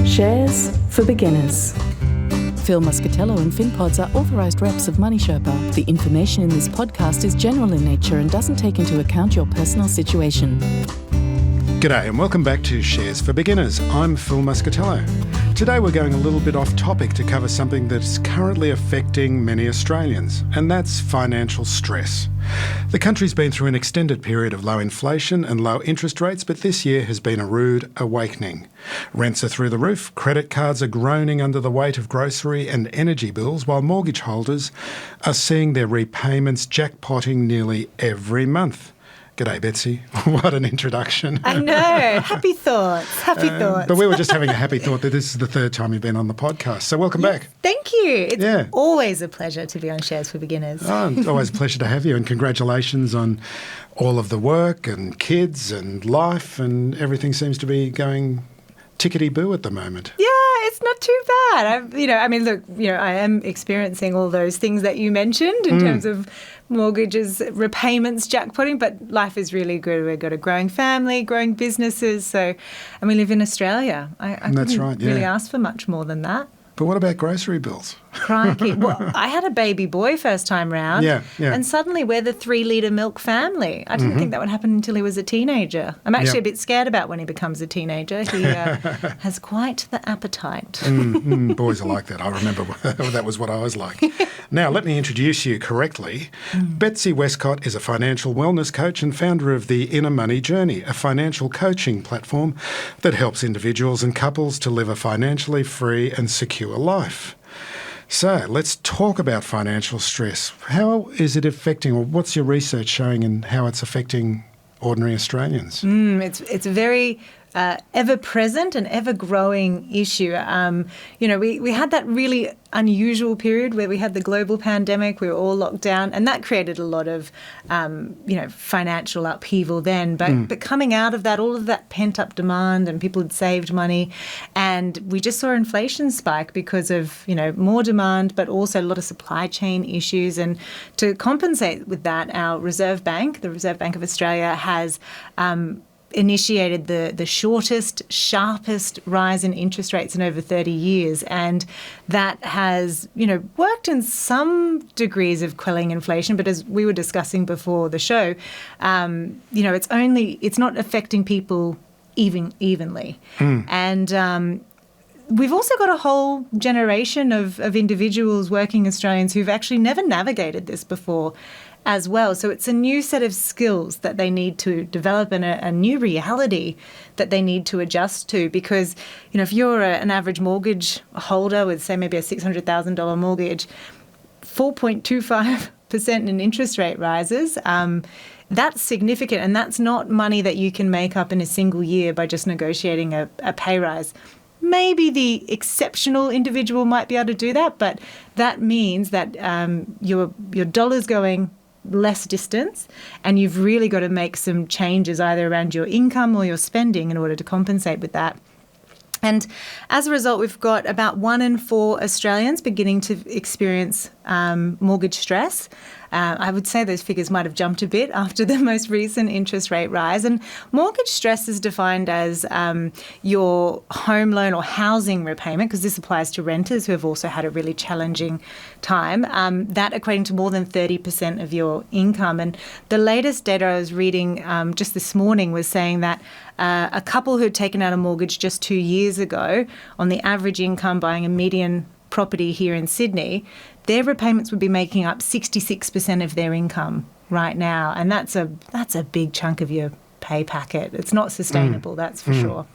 Shares for beginners. Phil Muscatello and Finpods are authorised reps of Money Sherpa. The information in this podcast is general in nature and doesn't take into account your personal situation. G'day and welcome back to Shares for Beginners. I'm Phil Muscatello. Today we're going a little bit off topic to cover something that's currently affecting many Australians, and that's financial stress. The country's been through an extended period of low inflation and low interest rates, but this year has been a rude awakening. Rents are through the roof, credit cards are groaning under the weight of grocery and energy bills, while mortgage holders are seeing their repayments jackpotting nearly every month. G'day, Betsy. What an introduction. I know. Happy thoughts. Happy thoughts. But we were just having a happy thought that this is the third time you've been on the podcast. So welcome back. Thank you. It's always a pleasure to be on Shares for Beginners. Oh, it's always a pleasure to have you, and congratulations on all of the work and kids and life, and everything seems to be going tickety-boo at the moment. Yeah, it's not too bad. I am experiencing all those things that you mentioned in terms of mortgages, repayments, jackpotting, but life is really good. We've got a growing family, growing businesses, and we live in Australia. I couldn't really ask for much more than that. But what about grocery bills? Crikey. Well, I had a baby boy first time round, and suddenly we're the 3-litre milk family. I didn't think that would happen until he was a teenager. I'm actually a bit scared about when he becomes a teenager. He has quite the appetite. Boys are like that. I remember that was what I was like. Now, let me introduce you correctly. Betsy Westcott is a financial wellness coach and founder of the Inner Money Journey, a financial coaching platform that helps individuals and couples to live a financially free and secure life. So let's talk about financial stress. How is it affecting, or what's your research showing in how it's affecting ordinary Australians? It's a very ever-present and ever-growing issue. We had that really unusual period where we had the global pandemic. We were all locked down, and that created a lot of, financial upheaval then. But coming out of that, all of that pent-up demand, and people had saved money, and we just saw inflation spike because of, more demand, but also a lot of supply chain issues. And to compensate with that, our Reserve Bank, the Reserve Bank of Australia, has initiated the shortest, sharpest rise in interest rates in over 30 years. And that has, worked in some degrees of quelling inflation. But as we were discussing before the show, it's not affecting people evenly. And we've also got a whole generation of individuals, working Australians, who've actually never navigated this before as well. So it's a new set of skills that they need to develop, and a new reality that they need to adjust to. Because, if you're an average mortgage holder with, say, maybe a $600,000 mortgage, 4.25% in interest rate rises, that's significant, and that's not money that you can make up in a single year by just negotiating a pay rise. Maybe the exceptional individual might be able to do that, but that means that your dollar's going less distance, and you've really got to make some changes either around your income or your spending in order to compensate with that. And as a result, we've got about 1 in 4 Australians beginning to experience mortgage stress. I would say those figures might have jumped a bit after the most recent interest rate rise. And mortgage stress is defined as your home loan or housing repayment, because this applies to renters who have also had a really challenging time, that equating to more than 30% of your income. And the latest data I was reading just this morning was saying that a couple who had taken out a mortgage just 2 years ago, on the average income buying a median property here in Sydney, their repayments would be making up 66% of their income right now. And that's a big chunk of your pay packet. It's not sustainable, that's for sure.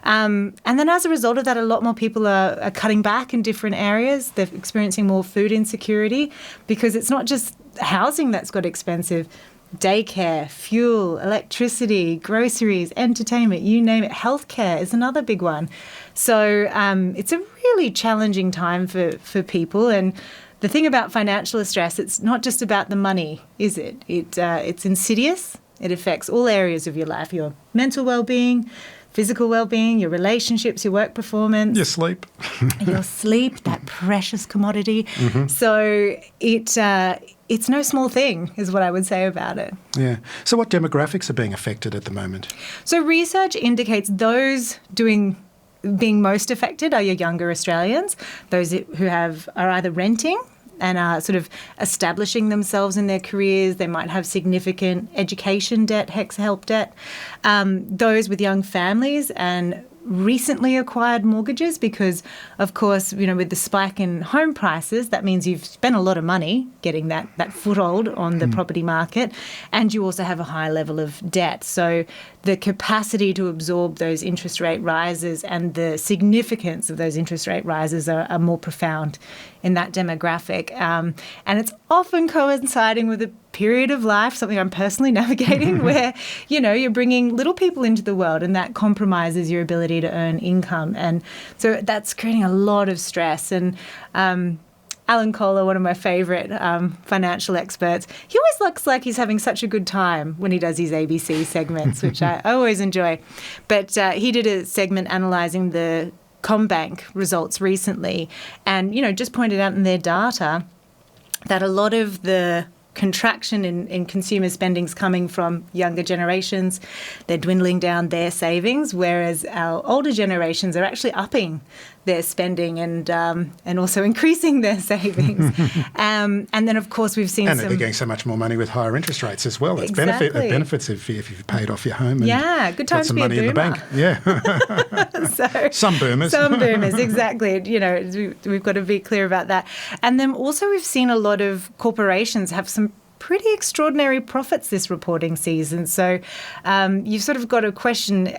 And then as a result of that, a lot more people are cutting back in different areas. They're experiencing more food insecurity, because it's not just housing that's got expensive. Daycare, fuel, electricity, groceries, entertainment, you name it. Healthcare is another big one. So it's a really challenging time for people. And the thing about financial stress, it's not just about the money, is it? It's insidious. It affects all areas of your life, your mental well-being, physical well-being, your relationships, your work performance. Your sleep. Your sleep, that precious commodity. So it's no small thing, is what I would say about it. Yeah. So what demographics are being affected at the moment? So research indicates those doing being most affected are your younger Australians, those who are either renting and are sort of establishing themselves in their careers. They might have significant education debt, HECS-help debt. Those with young families and recently acquired mortgages because, of course, with the spike in home prices, that means you've spent a lot of money getting that foothold on the property market, and you also have a high level of debt. So the capacity to absorb those interest rate rises and the significance of those interest rate rises are more profound in that demographic. And it's often coinciding with a period of life, something I'm personally navigating, where, you're bringing little people into the world and that compromises your ability to earn income. And so that's creating a lot of stress. And Alan Kohler, one of my favourite financial experts, he always looks like he's having such a good time when he does his ABC segments, which I always enjoy. But he did a segment analysing the CommBank results recently and, just pointed out in their data that a lot of the contraction in consumer spending's coming from younger generations. They're dwindling down their savings, whereas our older generations are actually upping their spending and also increasing their savings. And then, of course, we've seen they're getting so much more money with higher interest rates as well. It benefits if you've paid off your home and good time got some to be money a in the bank. Yeah. So, some boomers. Some boomers, exactly. We've got to be clear about that. And then also we've seen a lot of corporations have some pretty extraordinary profits this reporting season. So you've sort of got to question,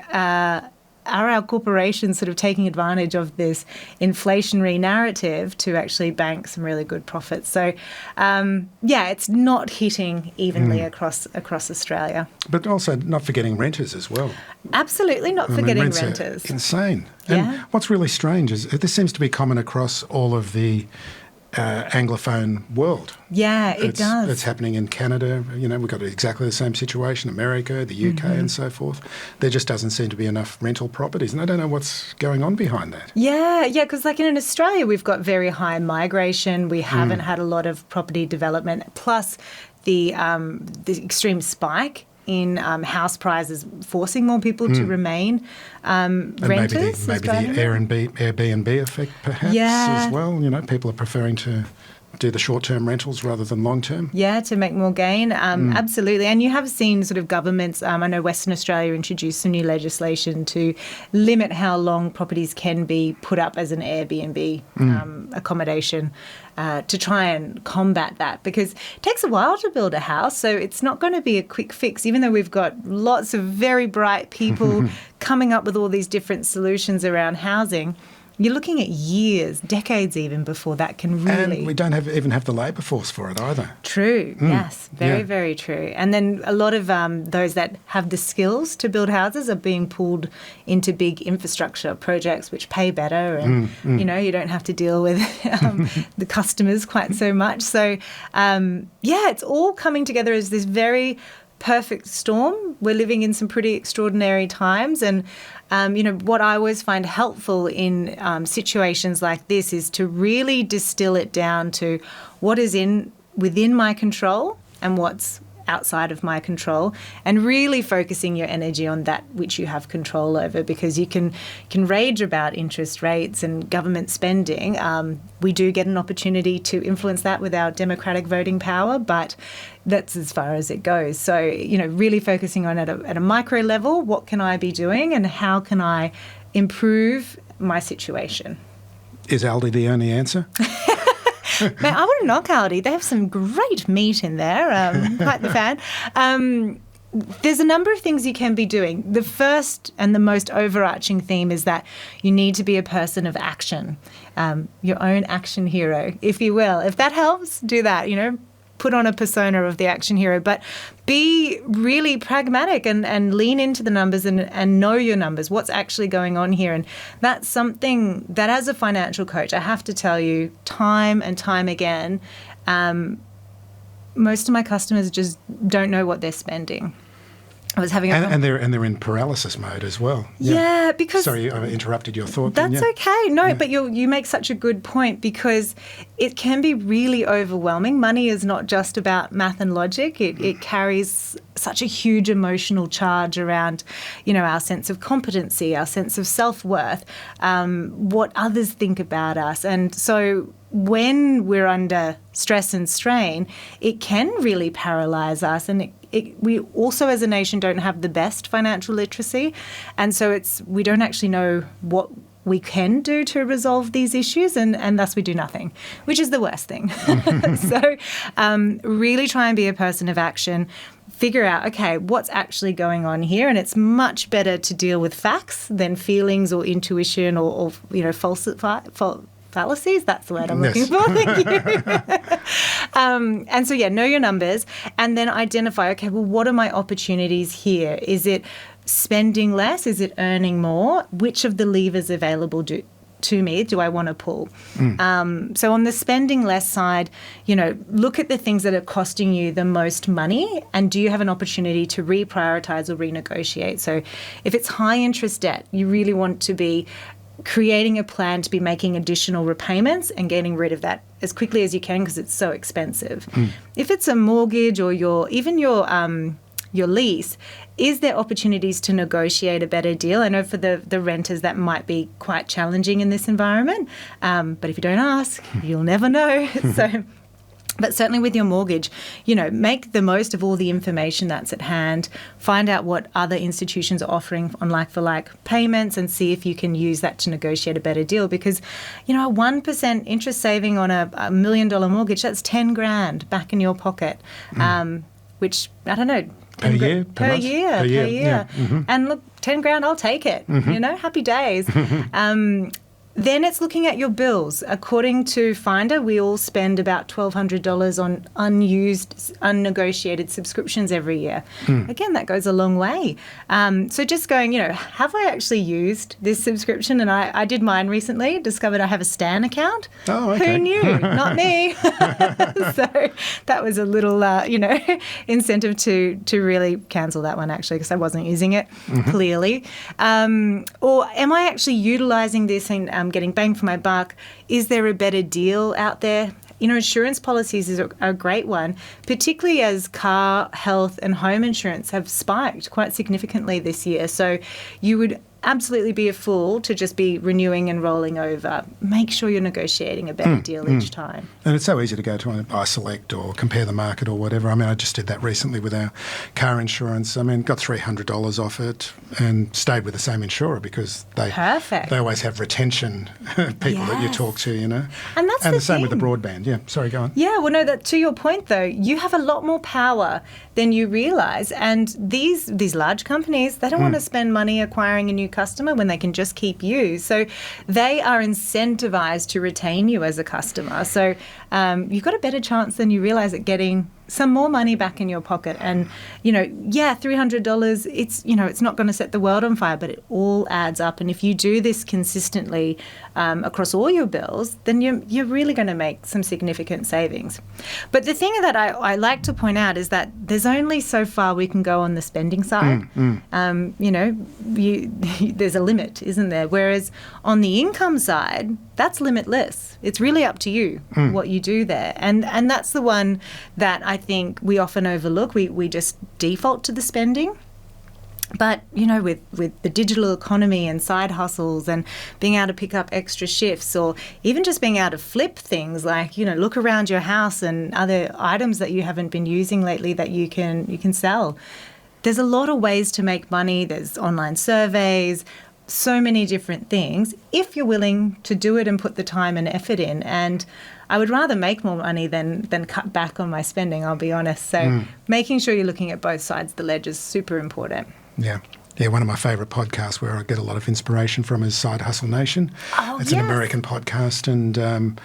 are our corporations sort of taking advantage of this inflationary narrative to actually bank some really good profits? So, it's not hitting evenly across Australia. But also not forgetting renters as well. Absolutely not forgetting renters. Insane. And what's really strange is this seems to be common across all of the Anglophone world. Yeah, it does. It's happening in Canada. We've got exactly the same situation, America, the UK and so forth. There just doesn't seem to be enough rental properties, and I don't know what's going on behind that. Yeah, because like in Australia, we've got very high migration. We haven't had a lot of property development, plus the extreme spike in house prices, forcing more people to remain renters. Maybe the Airbnb effect perhaps as well. People are preferring to do the short-term rentals rather than long-term. Yeah, to make more gain. Absolutely. And you have seen sort of governments, I know Western Australia introduced some new legislation to limit how long properties can be put up as an Airbnb accommodation to try and combat that, because it takes a while to build a house, so it's not going to be a quick fix, even though we've got lots of very bright people coming up with all these different solutions around housing. You're looking at years, decades even, before that can really... And we don't even have the labour force for it either. True, yes. Very true. And then a lot of those that have the skills to build houses are being pulled into big infrastructure projects which pay better and, you don't have to deal with the customers quite so much. So, it's all coming together as this very perfect storm. We're living in some pretty extraordinary times, and what I always find helpful in situations like this is to really distill it down to what is within my control and what's outside of my control, and really focusing your energy on that which you have control over, because you can rage about interest rates and government spending. We do get an opportunity to influence that with our democratic voting power, but that's as far as it goes. So, really focusing on at a micro level, what can I be doing and how can I improve my situation? Is Aldi the only answer? Man, I wouldn't knock Aldi. They have some great meat in there, quite the fan. There's a number of things you can be doing. The first and the most overarching theme is that you need to be a person of action, your own action hero, if you will. If that helps, do that, put on a persona of the action hero, but be really pragmatic and lean into the numbers and know your numbers, what's actually going on here. And that's something that as a financial coach, I have to tell you time and time again, most of my customers just don't know what they're spending. I was having and they're in paralysis mode as well. Yeah, because... Sorry, I interrupted your thought. That's okay. No, but you make such a good point, because it can be really overwhelming. Money is not just about math and logic. It carries such a huge emotional charge around, our sense of competency, our sense of self-worth, what others think about us. And so when we're under stress and strain, it can really paralyse us. And we also as a nation don't have the best financial literacy. And so we don't actually know what we can do to resolve these issues, and thus we do nothing, which is the worst thing. So really try and be a person of action. Figure out, okay, what's actually going on here, and it's much better to deal with facts than feelings or intuition or fallacies. That's the word I'm looking for. Thank you. And so, know your numbers and then identify, okay, well, what are my opportunities here? Is it spending less? Is it earning more? Which of the levers available to me do I want to pull? So on the spending less side, look at the things that are costing you the most money, and do you have an opportunity to reprioritize or renegotiate? So if it's high interest debt, you really want to be creating a plan to be making additional repayments and getting rid of that as quickly as you can because it's so expensive. If it's a mortgage or your lease, is there opportunities to negotiate a better deal? I know for the renters that might be quite challenging in this environment, but if you don't ask, you'll never know. But certainly with your mortgage, make the most of all the information that's at hand. Find out what other institutions are offering on like-for-like payments and see if you can use that to negotiate a better deal. Because, a 1% interest saving on a $1 million mortgage, that's $10,000 back in your pocket, which, I don't know, Per year. Yeah. And look, $10,000, I'll take it. Happy days. Then it's looking at your bills. According to Finder, we all spend about $1,200 on unused, unnegotiated subscriptions every year. Again, that goes a long way. So just going, have I actually used this subscription? And I did mine recently, discovered I have a Stan account. Oh, okay. Who knew? Not me. So that was a little, incentive to really cancel that one, actually, because I wasn't using it, clearly. Or am I actually utilising this and getting bang for my buck? Is there a better deal out there? Insurance policies is a great one, particularly as car, health and home insurance have spiked quite significantly this year. So you would absolutely be a fool to just be renewing and rolling over. Make sure you're negotiating a better deal each time. And it's so easy to go to an iSelect or compare the market or whatever. I mean, I just did that recently with our car insurance. I mean, got $300 off it and stayed with the same insurer because they always have retention people that you talk to, And that's the same thing. With the broadband. Yeah, sorry, go on. Yeah, well, no, to your point, though, you have a lot more power than you realise. And these large companies, they don't want to spend money acquiring a new customer when they can just keep you. So they are incentivized to retain you as a customer. So you've got a better chance than you realise at getting some more money back in your pocket. And, $300, it's not going to set the world on fire, but it all adds up. And if you do this consistently across all your bills, then you're really going to make some significant savings. But the thing that I like to point out is that there's only so far we can go on the spending side. There's a limit, isn't there? Whereas on the income side, that's limitless. It's really up to you what you do there. And that's the one that I think we often overlook. We just default to the spending. But, with the digital economy and side hustles and being able to pick up extra shifts or even just being able to flip things like, look around your house and other items that you haven't been using lately that you can sell. There's a lot of ways to make money. There's online surveys, so many different things if you're willing to do it and put the time and effort in. And I would rather make more money than cut back on my spending, I'll be honest. So making sure you're looking at both sides of the ledger is super important. Yeah, one of my favourite podcasts where I get a lot of inspiration from is Side Hustle Nation. It's an American podcast, and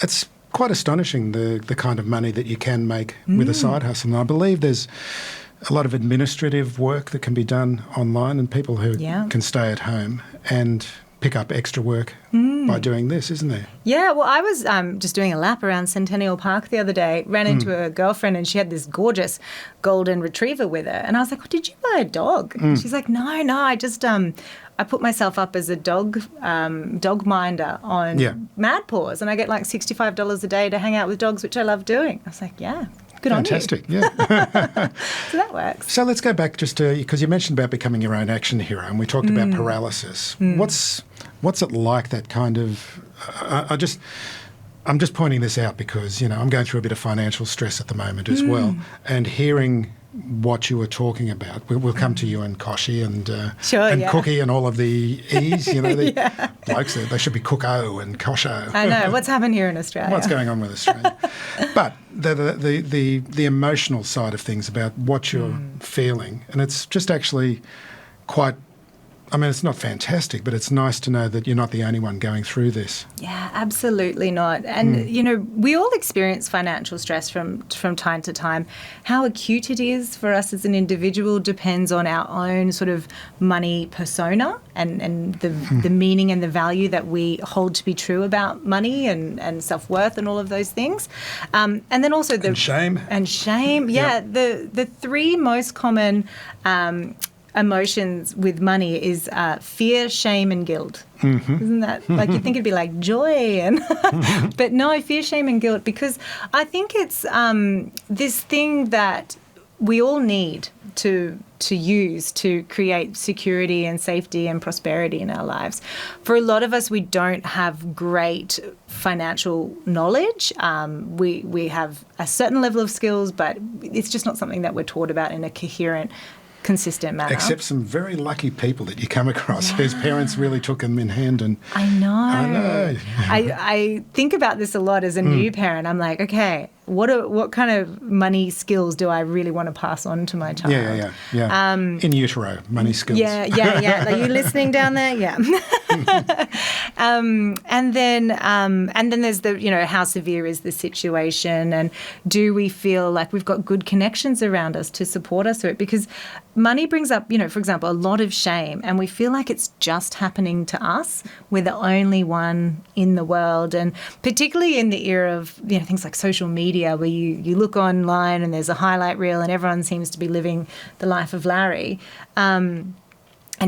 it's quite astonishing the kind of money that you can make with a side hustle. And I believe there's a lot of administrative work that can be done online, and people who can stay at home and pick up extra work by doing this, isn't there? Yeah, well, I was just doing a lap around Centennial Park the other day, ran into a girlfriend, and she had this gorgeous golden retriever with her. And I was like, did you buy a dog? And she's like, no, I just I put myself up as a dog minder on Mad Paws, and I get like $65 a day to hang out with dogs, which I love doing. I was like, yeah. Good Fantastic, on you. yeah. So that works. So let's go back just to, because you mentioned about becoming your own action hero, and we talked about paralysis. What's it like, that kind of... I'm just pointing this out because, I'm going through a bit of financial stress at the moment as well, and hearing what you were talking about. We'll come to you and Koshi and Cookie and all of the E's, the blokes, they should be Cook-O and Kosho. I know. What's happened here in Australia? What's going on with Australia? But the emotional side of things about what you're feeling, and it's just actually quite... I mean, it's not fantastic, but it's nice to know that you're not the only one going through this. Yeah, absolutely not. And, we all experience financial stress from time to time. How acute it is for us as an individual depends on our own sort of money persona and the meaning and the value that we hold to be true about money and self-worth and all of those things. And then also And shame. And shame, yeah. Yep. The three most common... emotions with money is fear, shame, and guilt. Isn't that like, you'd think it'd be like joy and but no, fear, shame, and guilt, because I think it's this thing that we all need to use to create security and safety and prosperity in our lives. For a lot of us, we don't have great financial knowledge. We have a certain level of skills, but it's just not something that we're taught about in a coherent, consistent manner. Except some very lucky people that you come across whose parents really took them in hand. And I know. I I think about this a lot as a new parent. I'm like, okay, what kind of money skills do I really want to pass on to my child? Yeah. In utero, money skills. Yeah. Are you listening down there? Yeah. And then there's the, how severe is the situation, and do we feel like we've got good connections around us to support us through it? Because money brings up, for example, a lot of shame, and we feel like it's just happening to us. We're the only one in the world, and particularly in the era of things like social media, where you look online and there's a highlight reel and everyone seems to be living the life of Larry. And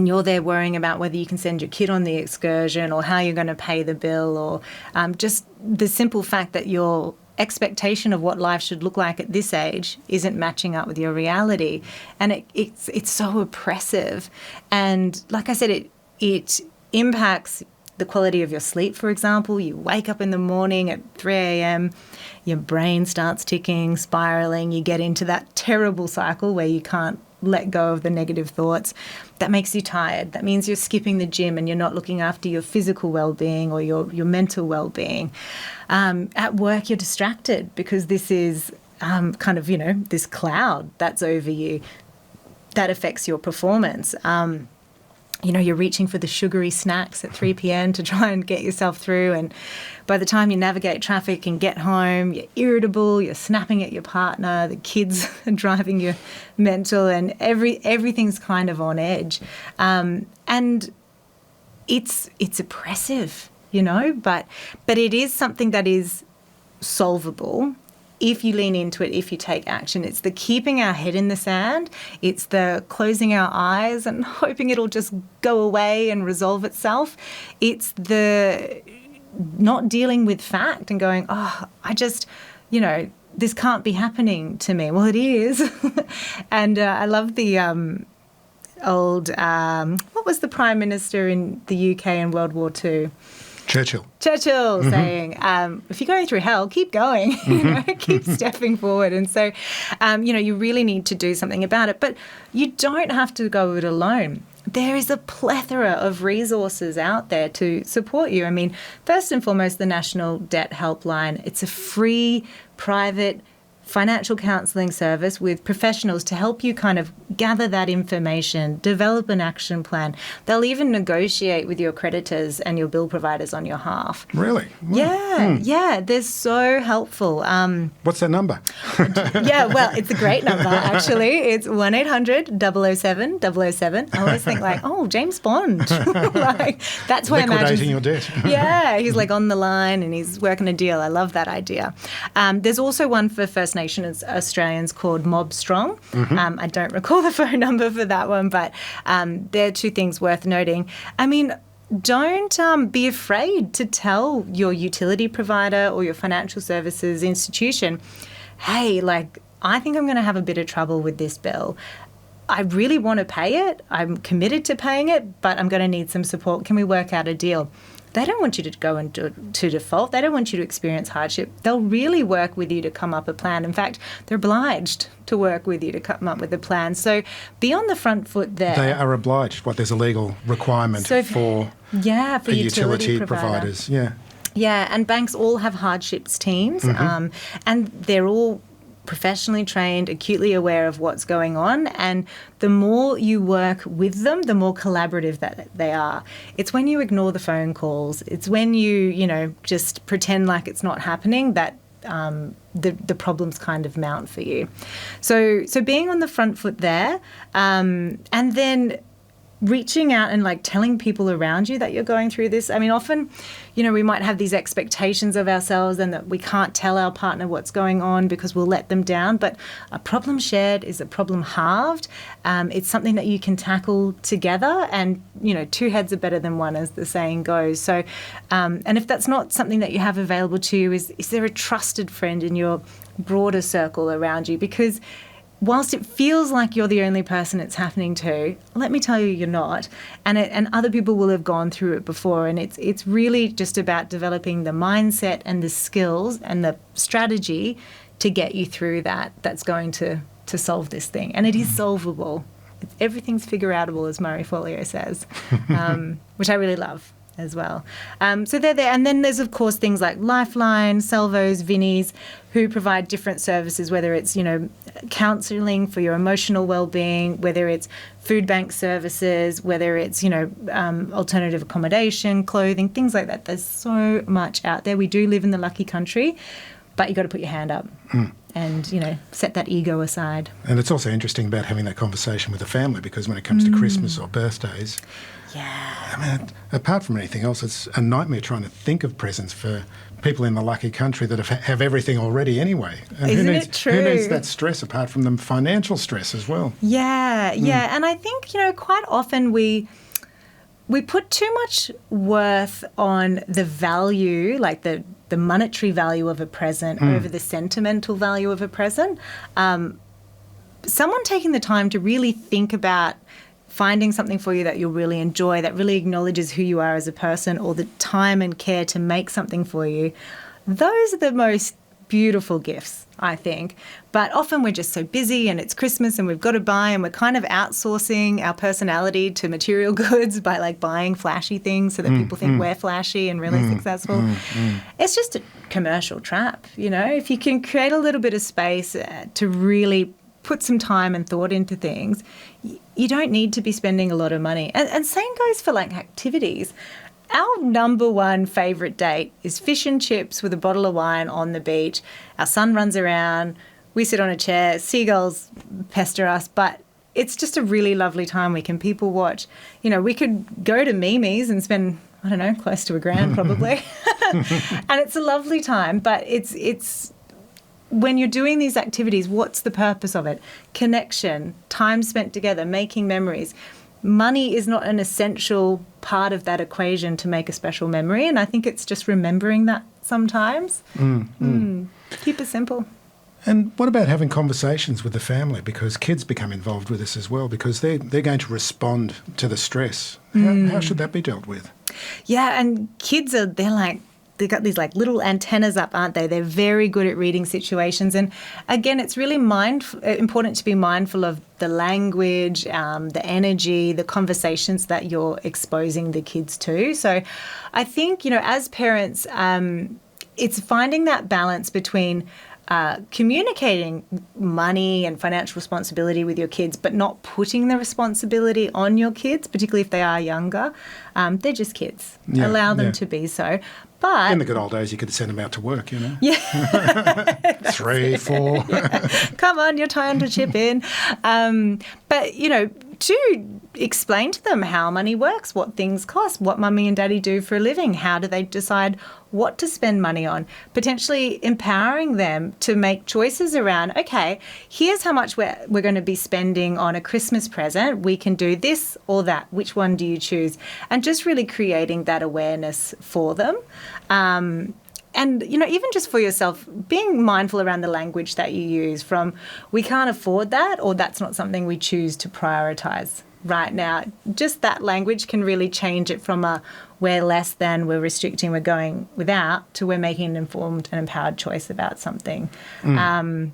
you're there worrying about whether you can send your kid on the excursion or how you're going to pay the bill, or just the simple fact that your expectation of what life should look like at this age isn't matching up with your reality. And it's so oppressive. And like I said, it impacts the quality of your sleep, for example. You wake up in the morning at 3 a.m., your brain starts ticking, spiraling. You get into that terrible cycle where you can't let go of the negative thoughts. That makes you tired. That means you're skipping the gym and you're not looking after your physical well-being or your mental well-being. At work, you're distracted because this is this cloud that's over you that affects your performance. You're reaching for the sugary snacks at 3 p.m. to try and get yourself through. And by the time you navigate traffic and get home, you're irritable, you're snapping at your partner, the kids are driving you mental, and everything's kind of on edge. And it's oppressive, but it is something that is solvable if you lean into it, if you take action. It's the keeping our head in the sand. It's the closing our eyes and hoping it'll just go away and resolve itself. It's the not dealing with fact and going, I just, this can't be happening to me. Well, it is. And I love the old, what was the Prime Minister in the UK in World War II? Churchill saying, if you're going through hell, keep going, keep stepping forward. And so, you really need to do something about it. But you don't have to go it alone. There is a plethora of resources out there to support you. I mean, first and foremost, the National Debt Helpline. It's a free, private financial counselling service with professionals to help you kind of gather that information, develop an action plan. They'll even negotiate with your creditors and your bill providers on your behalf. Really? Wow. Yeah, they're so helpful. What's their number? Yeah, well, it's a great number, actually. It's 1-800-007-007. I always think like, James Bond. That's why I imagine. Liquidating your debt. Yeah, he's like on the line and he's working a deal. I love that idea. There's also one for First Nations Australians called Mob Strong. I don't recall the phone number for that one, but there are two things worth noting. I mean, don't be afraid to tell your utility provider or your financial services institution hey, like, I think I'm going to have a bit of trouble with this bill. I really want to pay it. I'm committed to paying it, but I'm going to need some support. Can we work out a deal? They don't want you to go into default. They don't want you to experience hardship. They'll really work with you to come up a plan. In fact, they're obliged to work with you to come up with a plan. So be on the front foot there. They are obliged. There's a legal requirement for utility providers. Yeah. Yeah, and banks all have hardships teams, and they're all professionally trained, acutely aware of what's going on, and the more you work with them, the more collaborative that they are. It's when you ignore the phone calls, it's when you just pretend like it's not happening that the problems kind of mount for you. So being on the front foot there, and then reaching out and like telling people around you that you're going through this. I mean, often, we might have these expectations of ourselves and that we can't tell our partner what's going on because we'll let them down. But a problem shared is a problem halved. It's something that you can tackle together, and, two heads are better than one, as the saying goes. So, and if that's not something that you have available to you, is there a trusted friend in your broader circle around you? Because whilst it feels like you're the only person it's happening to, let me tell you, you're not. And other people will have gone through it before. And it's really just about developing the mindset and the skills and the strategy to get you through that. That's going to solve this thing. And it is solvable. Everything's figure-outable, as Murray Folio says, which I really love as well. So they're there. And then there's, of course, things like Lifeline, Salvos, Vinnies, who provide different services, whether it's, counselling for your emotional well-being, whether it's food bank services, whether it's, alternative accommodation, clothing, things like that. There's so much out there. We do live in the lucky country, but you've got to put your hand up and, set that ego aside. And it's also interesting about having that conversation with the family, because when it comes to Christmas or birthdays, apart from anything else, it's a nightmare trying to think of presents for people in the lucky country that have everything already anyway. And Isn't it true? Who needs that stress apart from the financial stress as well? Yeah. And I think, quite often we put too much worth on the value, like the monetary value of a present over the sentimental value of a present. Someone taking the time to really think about finding something for you that you'll really enjoy, that really acknowledges who you are as a person, or the time and care to make something for you, those are the most beautiful gifts, I think. But often we're just so busy and it's Christmas and we've got to buy, and we're kind of outsourcing our personality to material goods by like buying flashy things so that people think we're flashy and really successful. It's just a commercial trap, If you can create a little bit of space to really put some time and thought into things, you don't need to be spending a lot of money. And same goes for like activities. Our number one favourite date is fish and chips with a bottle of wine on the beach. Our son runs around, we sit on a chair, seagulls pester us, but it's just a really lovely time. We can people watch. We could go to Mimi's and spend, I don't know, close to $1,000 probably. And it's a lovely time, but it's when you're doing these activities, what's the purpose of it? Connection, time spent together, making memories. Money is not an essential part of that equation to make a special memory, and I think it's just remembering that sometimes. Keep it simple. And what about having conversations with the family? Because kids become involved with this as well, because they're going to respond to the stress. How should that be dealt with? Yeah, and kids they've got these like little antennas up, aren't they? They're very good at reading situations. And again, it's really important to be mindful of the language, the energy, the conversations that you're exposing the kids to. So I think, as parents, it's finding that balance between communicating money and financial responsibility with your kids, but not putting the responsibility on your kids, particularly if they are younger. They're just kids. Allow them to be so. But in the good old days, you could send them out to work, Yeah. 3, 4. Come on, you're time to chip in. But, to explain to them how money works, what things cost, what mummy and daddy do for a living, how do they decide what to spend money on, potentially empowering them to make choices around, okay, here's how much we're going to be spending on a Christmas present. We can do this or that. Which one do you choose? And just really creating that awareness for them. And, even just for yourself, being mindful around the language that you use, from we can't afford that, or that's not something we choose to prioritise right now. Just that language can really change it from a we're less than, we're restricting, we're going without, to we're making an informed and empowered choice about something. That's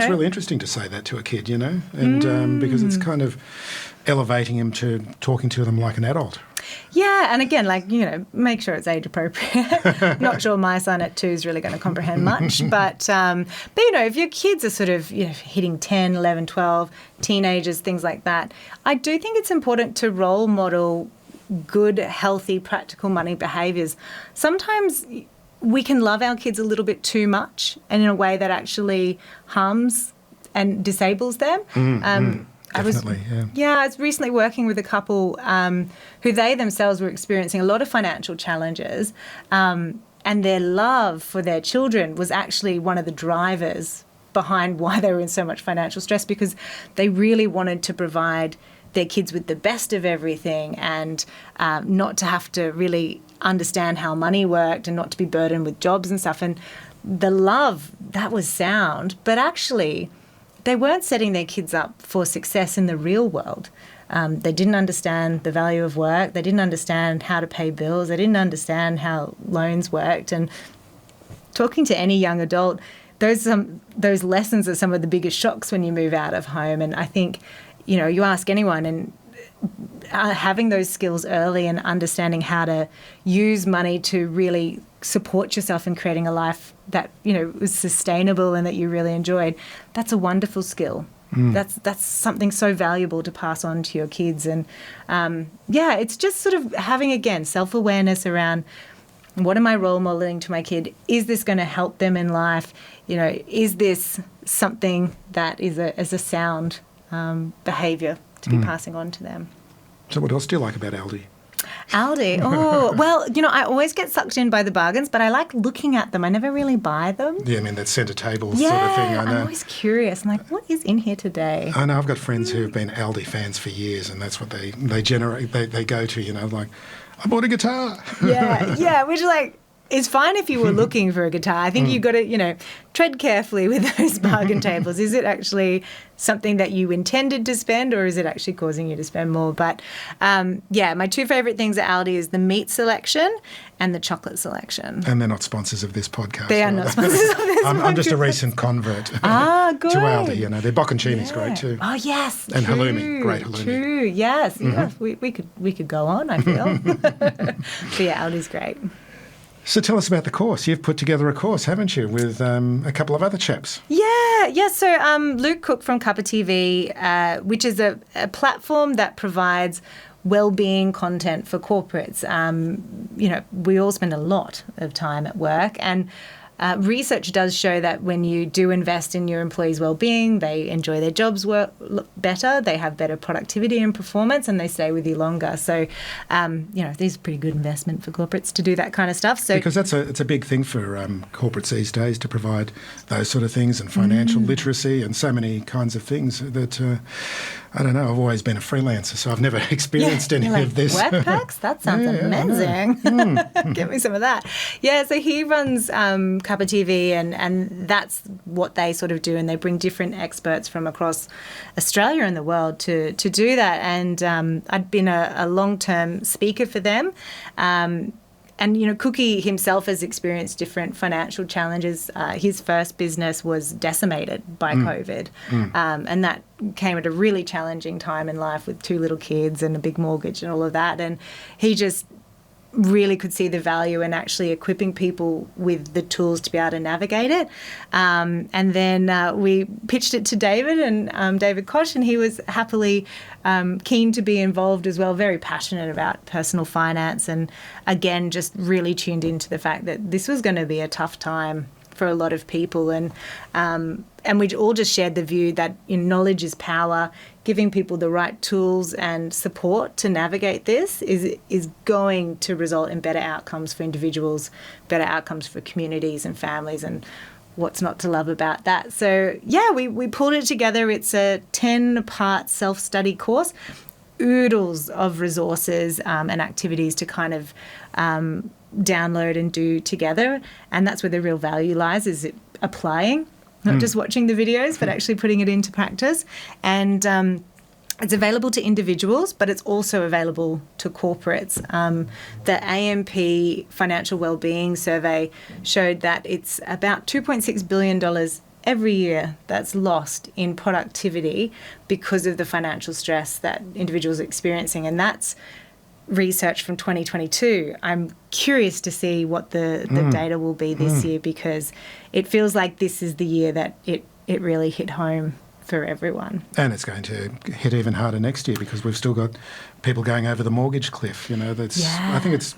really interesting to say that to a kid, and because it's kind of elevating him to talking to them like an adult. Yeah, and again, make sure it's age appropriate. Not sure my son at 2 is really going to comprehend much, but if your kids are sort of hitting 10, 11, 12, teenagers, things like that, I do think it's important to role model good, healthy, practical money behaviours. Sometimes we can love our kids a little bit too much, and in a way that actually harms and disables them. Definitely, I was recently working with a couple who they themselves were experiencing a lot of financial challenges, and their love for their children was actually one of the drivers behind why they were in so much financial stress, because they really wanted to provide their kids with the best of everything, and not to have to really understand how money worked, and not to be burdened with jobs and stuff. And the love, that was sound, but actually they weren't setting their kids up for success in the real world. They didn't understand the value of work. They didn't understand how to pay bills. They didn't understand how loans worked. And talking to any young adult, those lessons are some of the biggest shocks when you move out of home. And I think, you ask anyone, and having those skills early and understanding how to use money to really support yourself in creating a life that, was sustainable and that you really enjoyed, that's a wonderful skill. That's something so valuable to pass on to your kids. And, it's just sort of having, again, self-awareness around what am I role modeling to my kid? Is this going to help them in life? Is this something that is a sound behaviour to be passing on to them? So what else do you like about Aldi? Aldi. Oh, well, I always get sucked in by the bargains, but I like looking at them. I never really buy them. Yeah, I mean, that centre table sort of thing, I know. I'm always curious. I'm like, what is in here today? I know, I've got friends who have been Aldi fans for years, and that's what they generate, they go to, like, I bought a guitar. Yeah, which it's fine if you were looking for a guitar. I think you've got to, tread carefully with those bargain tables. Is it actually something that you intended to spend, or is it actually causing you to spend more? But, my 2 favourite things at Aldi is the meat selection and the chocolate selection. And they're not sponsors of this podcast. They are not sponsors of this podcast. I'm just a recent convert to Aldi. Their bocconcini's great too. Oh, yes. And halloumi, great halloumi. True, yes. Yes. We could go on, I feel. But yeah, Aldi's great. So tell us about the course. You've put together a course, haven't you, with a couple of other chaps? Yeah. So Luke Cook from Cuppa TV, which is a platform that provides well-being content for corporates. We all spend a lot of time at work, and research does show that when you do invest in your employees' well-being, they enjoy their jobs better, they have better productivity and performance, and they stay with you longer. So, these are pretty good investment for corporates to do that kind of stuff. So because it's a big thing for corporates these days to provide those sort of things, and financial literacy and so many kinds of things that, I don't know, I've always been a freelancer, so I've never experienced any of this. Work packs? That sounds amazing. Give me some of that. Yeah, so he runs Cuppa TV, and that's what they sort of do, and they bring different experts from across Australia and the world to do that. And I'd been a long-term speaker for them. And, Cookie himself has experienced different financial challenges. His first business was decimated by COVID, and that came at a really challenging time in life with 2 little kids and a big mortgage and all of that. And he just really could see the value in actually equipping people with the tools to be able to navigate it. And then we pitched it to David and David Koch, and he was happily keen to be involved as well, very passionate about personal finance, and again, just really tuned into the fact that this was going to be a tough time for a lot of people. And we all just shared the view that knowledge is power. Giving people the right tools and support to navigate this is going to result in better outcomes for individuals, better outcomes for communities and families, and what's not to love about that. So, we pulled it together. It's a 10-part self-study course. oodles of resources and activities to kind of download and do together. And that's where the real value lies, is it applying, not just watching the videos, but actually putting it into practice. And it's available to individuals, but it's also available to corporates. The AMP Financial Wellbeing Survey showed that it's about $2.6 billion every year that's lost in productivity because of the financial stress that individuals are experiencing. And that's research from 2022. I'm curious to see what the data will be this year, because it feels like this is the year that it really hit home for everyone. And it's going to hit even harder next year, because we've still got people going over the mortgage cliff. That's I think it's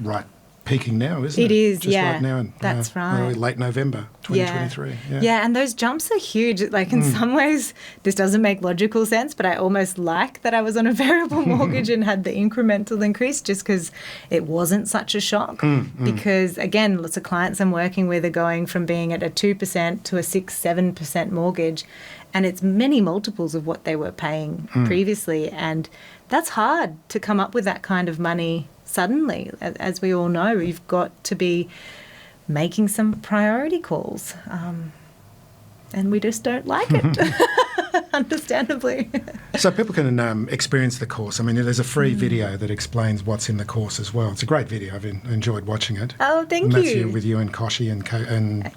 peaking now, isn't it? It is, just right now. That's right. Late November 2023. Yeah, and those jumps are huge. Like, in some ways, this doesn't make logical sense, but I almost like that I was on a variable mortgage and had the incremental increase, just because it wasn't such a shock. Because, again, lots of clients I'm working with are going from being at a 2% to a 6-7% mortgage, and it's many multiples of what they were paying previously. And that's hard to come up with that kind of money suddenly. As we all know, you've got to be making some priority calls. And we just don't like it, understandably. So people can experience the course. I mean, there's a free video that explains what's in the course as well. It's a great video. I've enjoyed watching it. Oh, thank and that's you. With you and Koshi and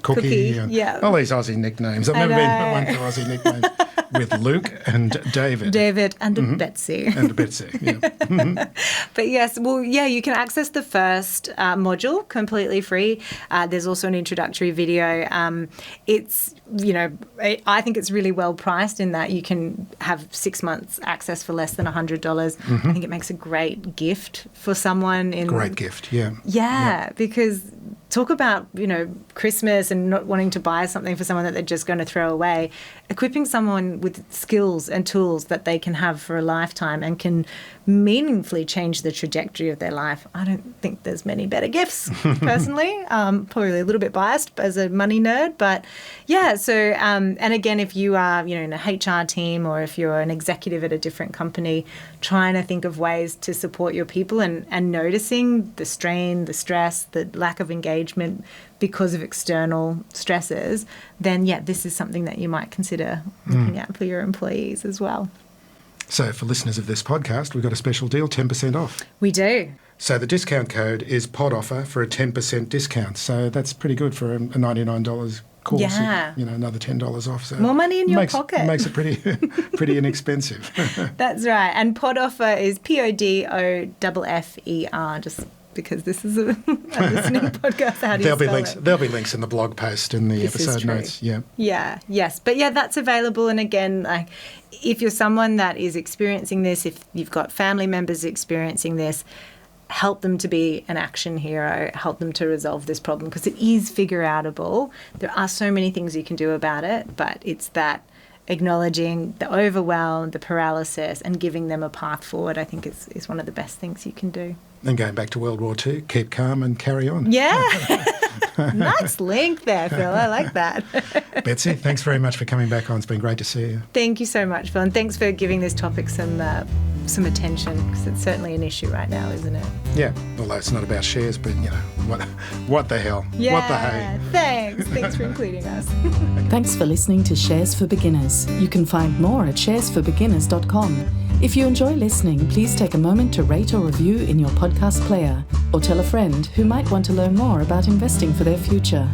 Cookie. And yeah. all these Aussie nicknames. I've never been one for Aussie nicknames. With Luke and David. David and Betsy. And Betsy, yeah. But yes, well, yeah, you can access the first module completely free. There's also an introductory video. It's, I think it's really well priced in that you can have 6 months access for less than $100. I think it makes a great gift for someone. Great gift, yeah. Yeah, because talk about, Christmas and not wanting to buy something for someone that they're just going to throw away. Equipping someone with skills and tools that they can have for a lifetime and can meaningfully change the trajectory of their life. I don't think there's many better gifts, personally. Probably a little bit biased as a money nerd, but yeah. So, and again, if you are, in a HR team, or if you're an executive at a different company, trying to think of ways to support your people and noticing the strain, the stress, the lack of engagement because of external stresses, then this is something that you might consider looking at for your employees as well. So for listeners of this podcast, we've got a special deal, 10% off. We do. So the discount code is PODOFFER for a 10% discount. So that's pretty good for a $99 course. Yeah. Another $10 off. So more money in your pocket. Makes it pretty inexpensive. That's right. And PODOFFER is PODOFFER, just because this is a listening podcast. How do you spell it? There'll be links in the blog post in the episode notes. Yeah. Yeah. Yes. But that's available. And again, if you're someone that is experiencing this, if you've got family members experiencing this, help them to be an action hero, help them to resolve this problem, because it is figure outable. There are so many things you can do about it, but it's that acknowledging the overwhelm, the paralysis, and giving them a path forward, I think is one of the best things you can do. And going back to World War II, keep calm and carry on. Yeah. Nice link there, Phil. I like that. Betsy, thanks very much for coming back on. It's been great to see you. Thank you so much, Phil. And thanks for giving this topic some attention, because it's certainly an issue right now, isn't it? Yeah, although it's not about shares, but, what the hell? Yeah, what the hey? Thanks. Thanks for including us. Thanks for listening to Shares for Beginners. You can find more at sharesforbeginners.com. If you enjoy listening, please take a moment to rate or review in your podcast player, or tell a friend who might want to learn more about investing for their future.